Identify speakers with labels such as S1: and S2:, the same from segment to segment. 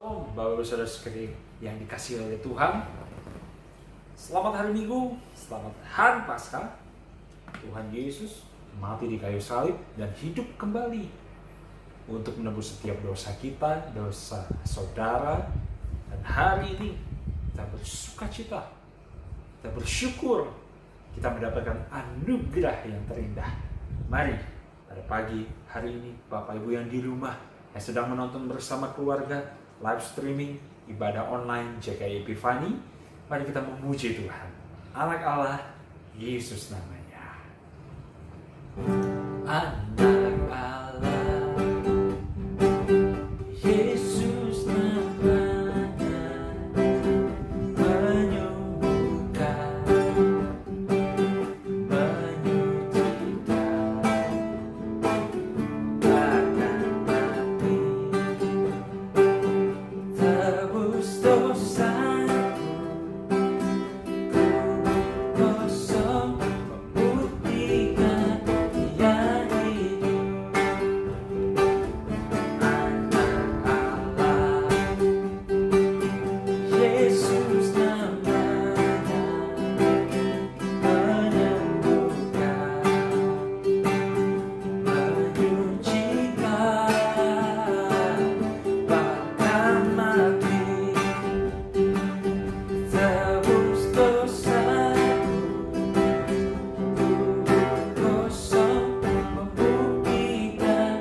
S1: Bapak-Ibu Saudara sekalian yang dikasihi oleh Tuhan, selamat hari Minggu, selamat hari Paskah. Tuhan Yesus mati di kayu salib dan hidup kembali untuk menebus setiap dosa kita, dosa saudara. Dan hari ini kita bersuka cita, kita bersyukur, kita mendapatkan anugerah yang terindah. Mari pada pagi hari ini Bapak Ibu yang di rumah, yang sedang menonton bersama keluarga, live streaming, ibadah online JKI Epifani, mari kita memuji Tuhan. Anak Allah, Yesus namanya. Anak Allah, Yesus namanya, menyembuhkan, menyucikan, bahkan mati, tebus dosaku, kubur kosong, membuktikan Dia hidup. Anak Allah, Yesus namanya, menyembuhkan, menyucikan, bahkan mati, tebus dosaku, kubur kosong, membuktikan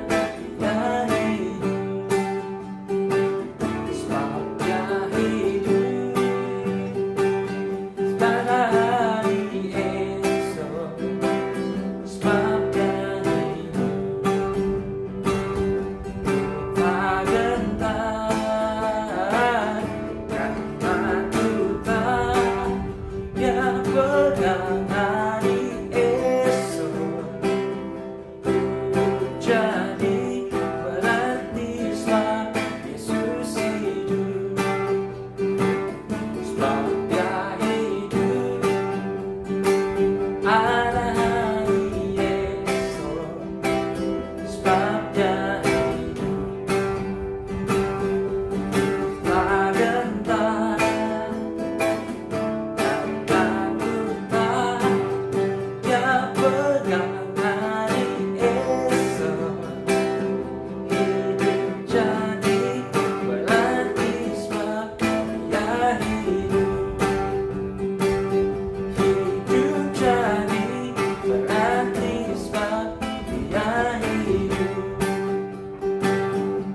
S1: Dia hidup. Sebab Dia hidup pada hari esok. Sebab Dia hidup tak gentar, karena Tuhan yang pegang hari esok. Jadi berarti sebab Yesus hidup. Sebab Dia hidup ada hari esok. Sebab Dia hidup tak gentar, karena Tuhan yang pegang hari esok. Hidup jadi berarti sebab Dia hidup. Hidup jadi berarti sebab Dia hidup.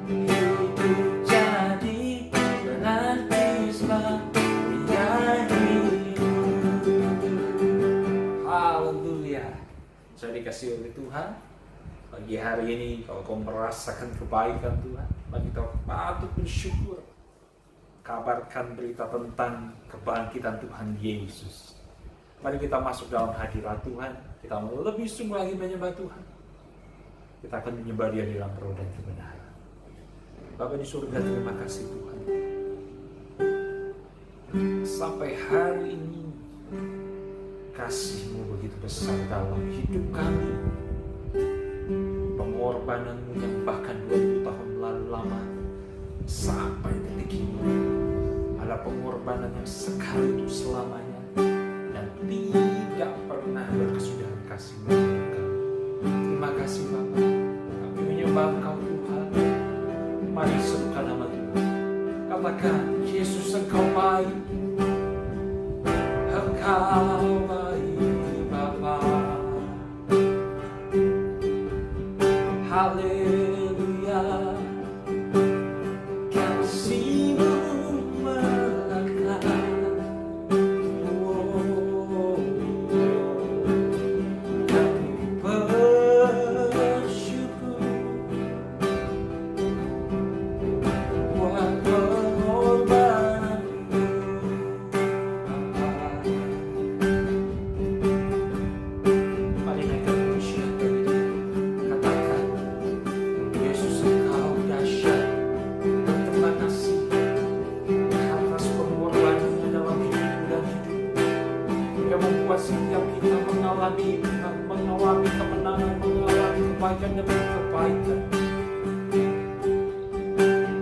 S1: Hidup jadi berarti sebab Dia hidup. Haleluya. Saya dikasihi oleh Tuhan. Pagi hari ini kalau kau merasakan kebaikan Tuhan, mari kita patut bersyukur. Kabarkan berita tentang kebangkitan Tuhan Yesus. Mari kita masuk dalam hadirat Tuhan. Kita lebih sungguh lagi menyembah Tuhan. Kita akan menyembah Dia di dalam roh dan kebenaran. Bapa di surga, terima kasih Tuhan. Sampai hari ini kasih-Mu begitu besar dalam hidup kami. Pengorbanan-Mu yang bahkan 2000 tahun lalu lama sampai detik ini adalah pengorbanan yang sekali untuk selamanya dan tidak pernah berkesudahan kasih-Mu untuk kami. Terima kasih Bapa. Kami menyembah Engkau Tuhan. Mari serukan nama Tuhan. Katakan, Yesus Engkau baik. Engkau baik Bapa. Haleluya. Kasih-Mu melekat. Kami bersyukur buat pengorbanan-Mu, Bapa. Mari naikkan pujian bagi Dia. Katakan, Yesus Engkau dahsyat dan terima kasih atas pengorbanannya dalam hidupku dan hidupku. Yang membuat setiap kita mengalami kemenangan, mengalami kebaikan demi kebaikan.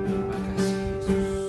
S1: Terima kasih Yesus.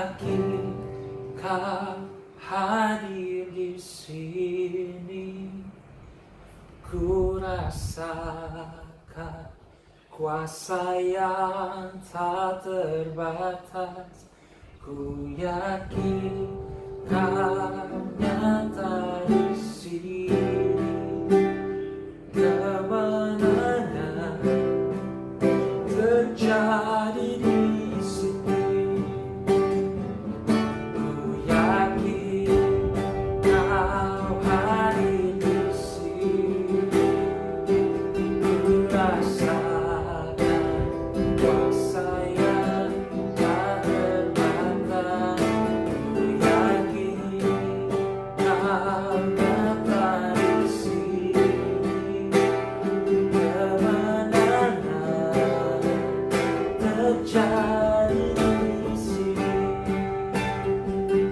S1: yakin Kau hadir di sini. Ku rasakan kuasa yang tak terbatas. Ku yakin Kau nyata di sini. Kemenangan terjadi di sini. Ku yakin Kau hadir di sini. Ku rasakan kuasa yang tak terbatas. Ku yakin Kau nyata di sini. Kemenangan terjadi di sini.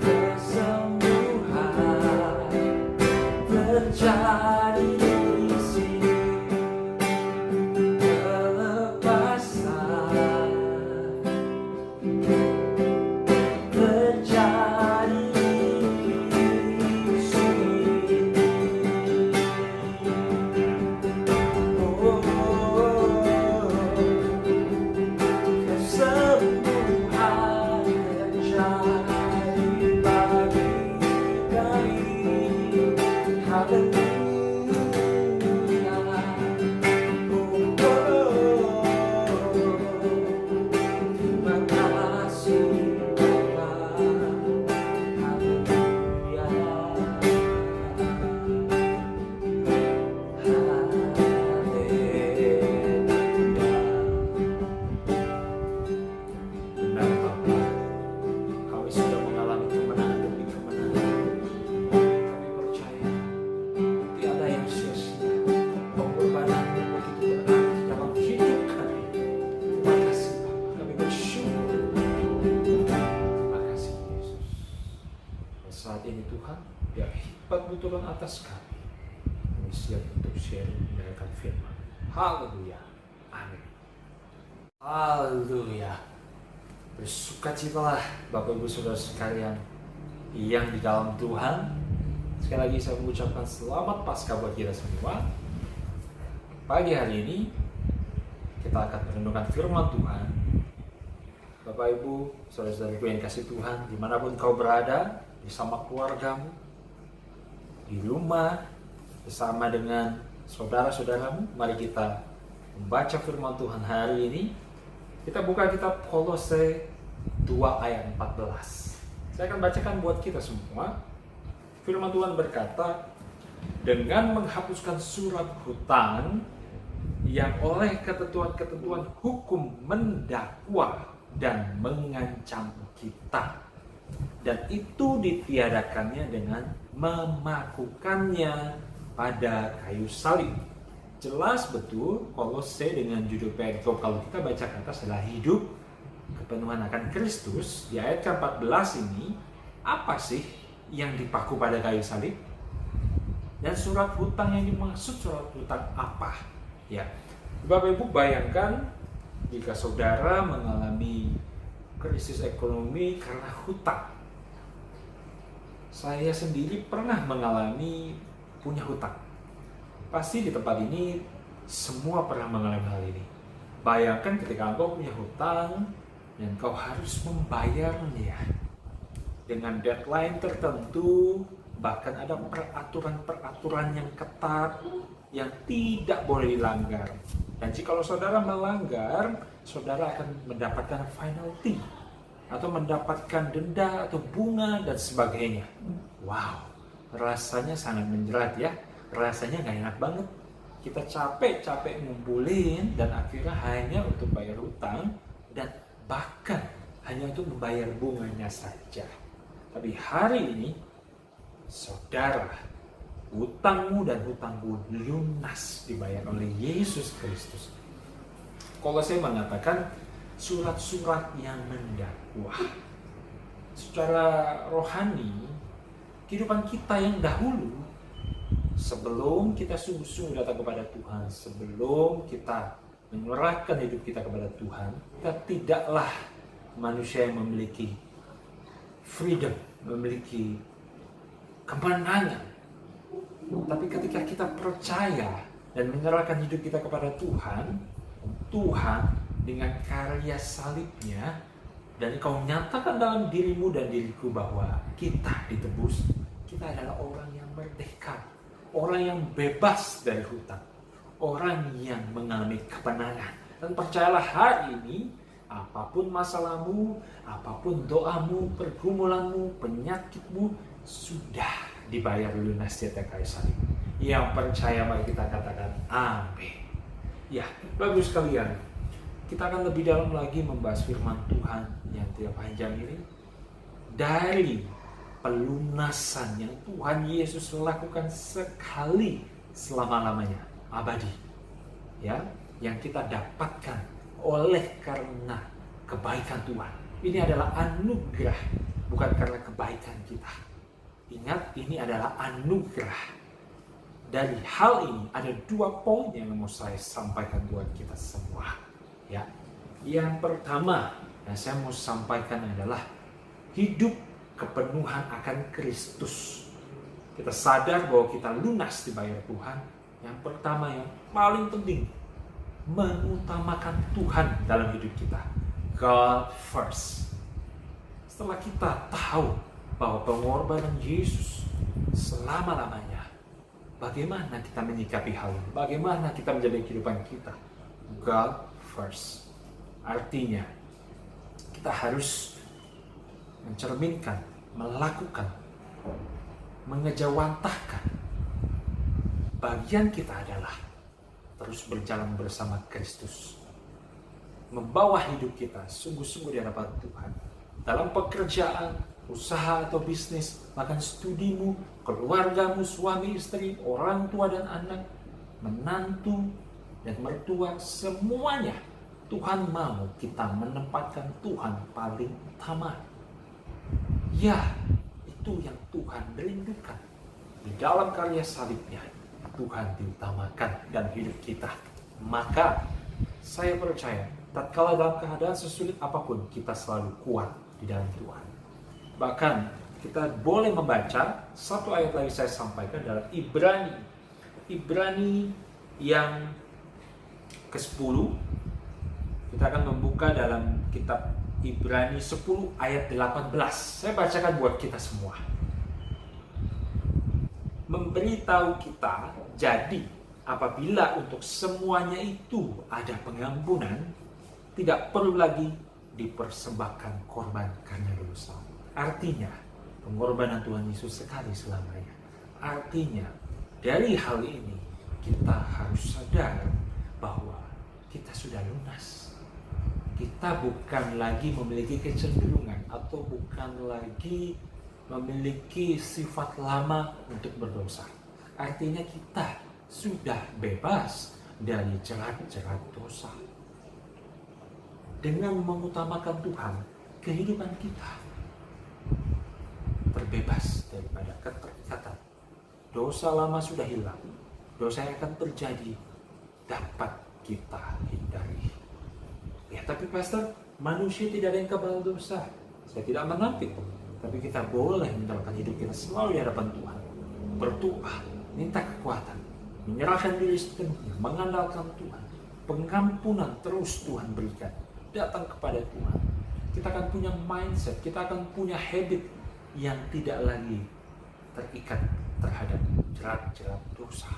S1: Kesembuhan terjadi di sini. Kelepasan terjadi di sini. Oh, kesembuhan terjadi bagi kami. Haleluya. Terima kasih Bapa. Haleluya. Benar Bapa, kami sudah mengalami kemenangan demi kemenangan. Kami percaya tiada yang sia-sia. Pengorbananmu begitu berarti dalam hidup kami. Terima kasih Bapa, kami bersyukur. Terima kasih Yesus. Dan saat ini Tuhan, biar hikmat-Mu turun atas kami. Kami siap untuk sharing mendengarkan firman. Haleluya. Amin. Haleluya. Bersukacitalah Bapak Ibu Saudara sekalian yang di dalam Tuhan. Sekali lagi saya mengucapkan selamat Paskah buat kita semua. Pagi hari ini kita akan merenungkan firman Tuhan. Bapak Ibu Saudara-saudariku yang kasih Tuhan, dimanapun kau berada, bersama keluargamu, di rumah, bersama dengan saudara-saudaramu, mari kita membaca firman Tuhan hari ini. Kita buka kitab Kolose 2 ayat 14. Saya akan bacakan buat kita semua. Firman Tuhan berkata, dengan menghapuskan surat hutang yang oleh ketentuan-ketentuan hukum mendakwa dan mengancam kita, dan itu ditiadakannya dengan memakukannya pada kayu salib. Jelas betul Kolose dengan judul perikop kalau kita baca ke atas adalah hidup kepenuhan akan Kristus. Di ayat ke-14 ini, apa sih yang dipaku pada kayu salib? Dan surat hutang yang dimaksud surat hutang apa? Ya, Bapak Ibu bayangkan jika saudara mengalami krisis ekonomi karena hutang. Saya sendiri pernah mengalami punya hutang. Pasti di tempat ini semua pernah mengalami hal ini. Bayangkan ketika engkau punya hutang dan kau harus membayarnya dengan deadline tertentu, bahkan ada peraturan-peraturan yang ketat yang tidak boleh dilanggar. Dan jika saudara melanggar, saudara akan mendapatkan penalty atau mendapatkan denda atau bunga dan sebagainya. Wow, rasanya sangat menjerat ya. Rasanya nggak enak banget. Kita capek-capek ngumpulin dan akhirnya hanya untuk bayar hutang dan bahkan hanya untuk membayar bunganya saja. Tapi hari ini, saudara, hutangmu dan hutangmu lunas dibayar oleh Yesus Kristus. Kolose mengatakan surat-surat yang mendakwa. Secara rohani, kehidupan kita yang dahulu, sebelum kita sungguh-sungguh datang kepada Tuhan, sebelum kita menyerahkan hidup kita kepada Tuhan, kita tidaklah manusia yang memiliki freedom, memiliki kemenangan. Tapi ketika kita percaya dan menyerahkan hidup kita kepada Tuhan, Tuhan dengan karya salibnya, dan kau nyatakan dalam dirimu dan diriku bahwa kita ditebus, kita adalah orang yang merdeka, orang yang bebas dari hutang, orang yang mengalami kemenangan. Dan percayalah hari ini, apapun masalahmu, apapun doamu, pergumulanmu, penyakitmu, sudah dibayar lunas di atas kayu salib. Yang percaya mari kita katakan amin. Ya, bagus sekalian. Kita akan lebih dalam lagi membahas firman Tuhan yang tidak panjang ini. Dari pelunasan yang Tuhan Yesus lakukan sekali selama-lamanya, abadi. Ya, yang kita dapatkan oleh karena kebaikan Tuhan. Ini adalah anugerah, bukan karena kebaikan kita. Ingat, ini adalah anugerah. Dari hal ini ada 2 poin yang mau saya sampaikan buat kita semua. Ya, yang pertama yang saya mau sampaikan adalah hidup kepenuhan akan Kristus. Kita sadar bahwa kita lunas dibayar Tuhan. Yang pertama, yang paling penting, mengutamakan Tuhan dalam hidup kita. God first. Setelah kita tahu bahwa pengorbanan Yesus selama-lamanya, bagaimana kita menyikapi hal ini? Bagaimana kita menjalani kehidupan kita? God first. Artinya, kita harus mencerminkan, melakukan, mengejawantahkan. Bagian kita adalah terus berjalan bersama Kristus. Membawa hidup kita sungguh-sungguh di hadapan Tuhan. Dalam pekerjaan, usaha atau bisnis, bahkan studimu, keluargamu, suami, istri, orang tua dan anak, menantu dan mertua, semuanya Tuhan mau kita menempatkan Tuhan paling utama. Ya, itu yang Tuhan rindukan. Di dalam karya salibnya, Tuhan diutamakan dalam hidup kita. Maka saya percaya, tatkala dalam keadaan sesulit apapun, kita selalu kuat di dalam Tuhan. Bahkan kita boleh membaca satu ayat lagi saya sampaikan dalam Ibrani yang ke-10. Kita akan membuka dalam kitab Ibrani 10 ayat 18. Saya bacakan buat kita semua. Memberitahu kita, jadi apabila untuk semuanya itu ada pengampunan, tidak perlu lagi dipersembahkan korban karena dosa. Artinya, pengorbanan Tuhan Yesus sekali selamanya. Artinya, dari hal ini kita harus sadar bahwa kita sudah lunas. Kita bukan lagi memiliki kecenderungan atau bukan lagi memiliki sifat lama untuk berdosa. Artinya kita sudah bebas dari jerat-jerat dosa. Dengan mengutamakan Tuhan, kehidupan kita terbebas daripada keterikatan. Dosa lama sudah hilang. Dosa yang akan terjadi dapat kita hindari. Ya, tapi pastor, manusia tidak ada yang kebal dosa. Saya tidak menampik. Tapi kita boleh menjalankan hidup kita selalu di hadapan Tuhan. Berdoa, minta kekuatan, menyerahkan diri sepenuhnya, mengandalkan Tuhan. Pengampunan terus Tuhan berikan. Datang kepada Tuhan. Kita akan punya mindset, kita akan punya habit yang tidak lagi terikat terhadap jerat-jerat dosa.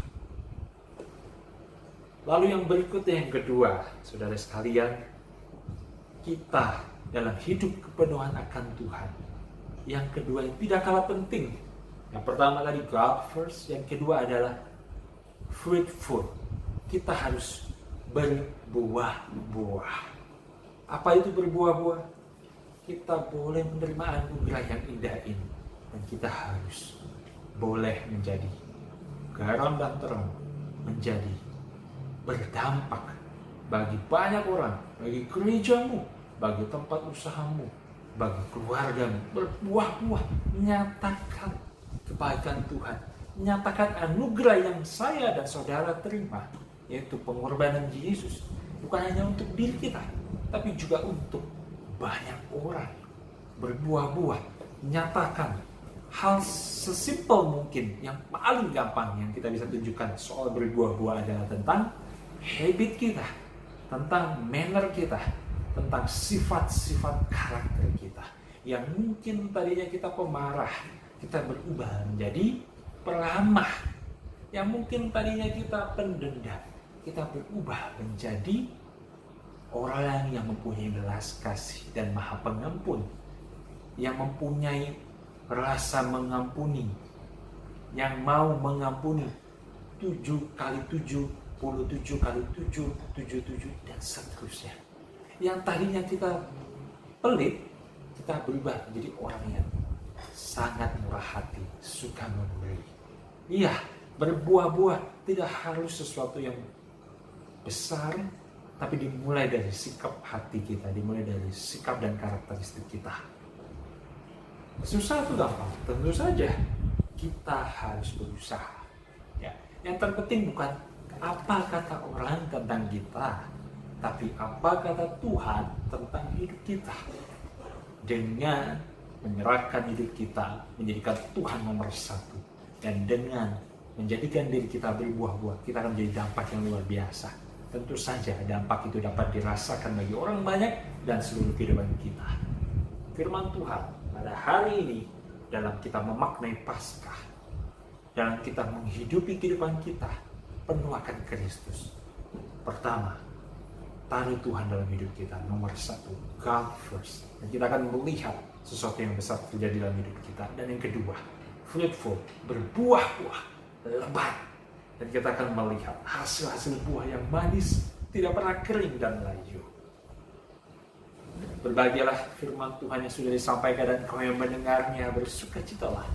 S1: Lalu yang berikutnya, yang kedua, saudara sekalian, kita dalam hidup kepenuhan akan Tuhan. Yang kedua yang tidak kalah penting. Yang pertama tadi God first, yang kedua adalah fruitful. Kita harus berbuah-buah. Apa itu berbuah-buah? Kita boleh menerima anugerah yang indah ini. Dan kita harus boleh menjadi garam dan terang, menjadi berdampak bagi banyak orang, bagi gerejamu, bagi tempat usahamu, bagi keluargamu. Berbuah-buah, nyatakan kebaikan Tuhan, nyatakan anugerah yang saya dan saudara terima, yaitu pengorbanan Yesus, bukan hanya untuk diri kita, tapi juga untuk banyak orang. Berbuah-buah, nyatakan hal sesimpel mungkin, yang paling gampang yang kita bisa tunjukkan soal berbuah-buah adalah tentang habit kita, tentang manner kita, tentang sifat-sifat karakter kita. Yang mungkin tadinya kita pemarah, kita berubah menjadi peramah. Yang mungkin tadinya kita pendendam, kita berubah menjadi orang yang mempunyai belas kasih dan maha pengampun, yang mempunyai rasa mengampuni, yang mau mengampuni 7 kali 7, 77 kali 7, 77 dan seterusnya. Yang tadinya kita pelit, kita berubah menjadi orang yang sangat murah hati, suka memberi. Iya, berbuah-buah tidak harus sesuatu yang besar, tapi dimulai dari sikap hati kita, dimulai dari sikap dan karakteristik kita. Susah atau gampang? Tentu saja kita harus berusaha. Ya. Yang terpenting bukan apa kata orang tentang kita, tapi apa kata Tuhan tentang hidup kita. Dengan menyerahkan hidup kita, menjadikan Tuhan nomor 1, dan dengan menjadikan diri kita berbuah-buah, kita akan menjadi dampak yang luar biasa. Tentu saja dampak itu dapat dirasakan bagi orang banyak dan seluruh kehidupan kita. Firman Tuhan pada hari ini dalam kita memaknai Paskah, dalam kita menghidupi kehidupan kita penuh akan Kristus. Pertama, taruh Tuhan dalam hidup kita nomor 1, God first. Dan kita akan melihat sesuatu yang besar terjadi dalam hidup kita. Dan yang kedua, fruitful, berbuah-buah, lebat. Dan kita akan melihat hasil-hasil buah yang manis, tidak pernah kering dan layu. Berbahagialah firman Tuhan yang sudah disampaikan, dan kau yang mendengarnya bersukacitalah,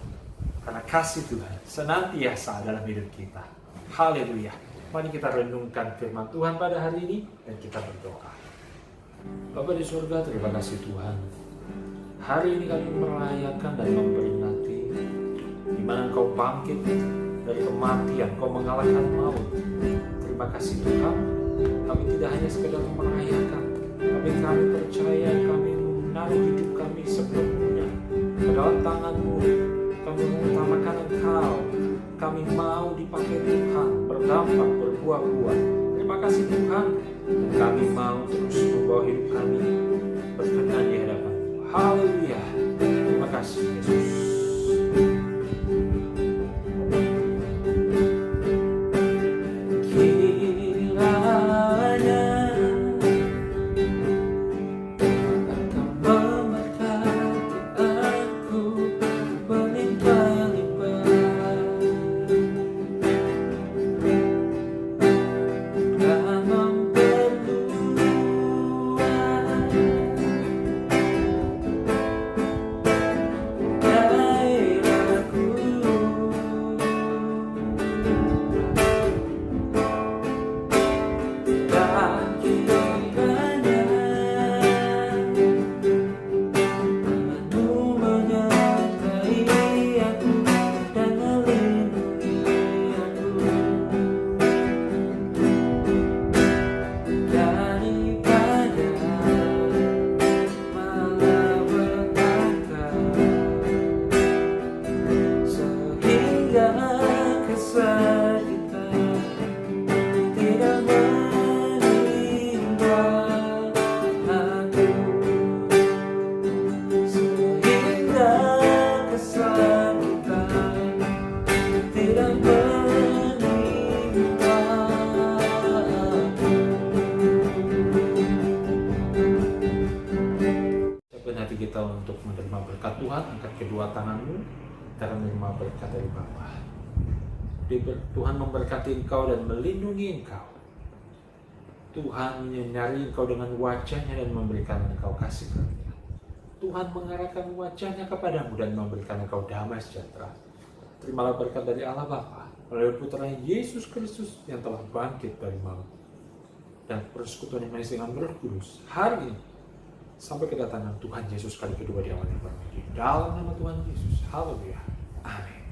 S1: karena kasih Tuhan senantiasa dalam hidup kita. Haleluya. Mari kita renungkan firman Tuhan pada hari ini dan kita berdoa. Bapa di surga, terima kasih Tuhan. Hari ini kami merayakan dan memperingati di mana Engkau bangkit dari kematian, Engkau mengalahkan maut. Terima kasih Tuhan. Kami tidak hanya sekedar merayakan, tapi kami percaya, kami menaruh hidup kami sepenuhnya ke dalam tangan-Mu. Kami mengutamakan Engkau. Kami mau dipakai Tuhan, berdampak, berbuah-buah. Terima kasih Tuhan. Dan kami mau terus membawa hidup kami berkenan di hadapan-Mu. Haleluya. Terima kasih Yesus. Kita untuk menerima berkat Tuhan, angkat kedua tanganmu, kita akan menerima berkat dari Bapa. Tuhan memberkati engkau dan melindungi engkau. Tuhan menyinari engkau dengan wajahnya dan memberikan engkau kasih karunia. Tuhan mengarahkan wajahnya kepadamu dan memberikan engkau damai sejahtera. Terimalah berkat dari Allah Bapa melalui Putra Yesus Kristus yang telah bangkit dari maut, dan persekutuan yang manis dengan Roh Kudus hari ini sampai kedatangan Tuhan Yesus kali kedua di awal yang baru. Di dalam nama Tuhan Yesus. Haleluya. Amin.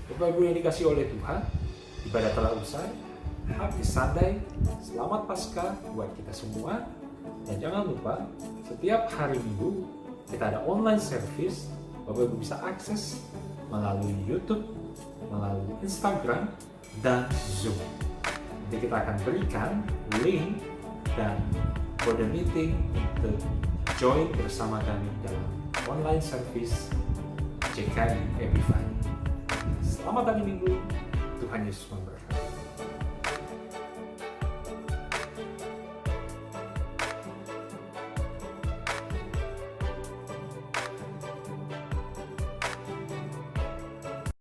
S1: Bapak Ibu yang dikasih oleh Tuhan, ibadah telah usai. Happy Sunday. Selamat Paskah buat kita semua. Dan jangan lupa, setiap hari Minggu kita ada online service. Bapak Ibu bisa akses melalui YouTube, melalui Instagram, dan Zoom. Nanti kita akan berikan link dan kode meeting untuk join bersama kami dalam online service JKI Epifani. Selamat hari Minggu, Tuhan Yesus memberkati.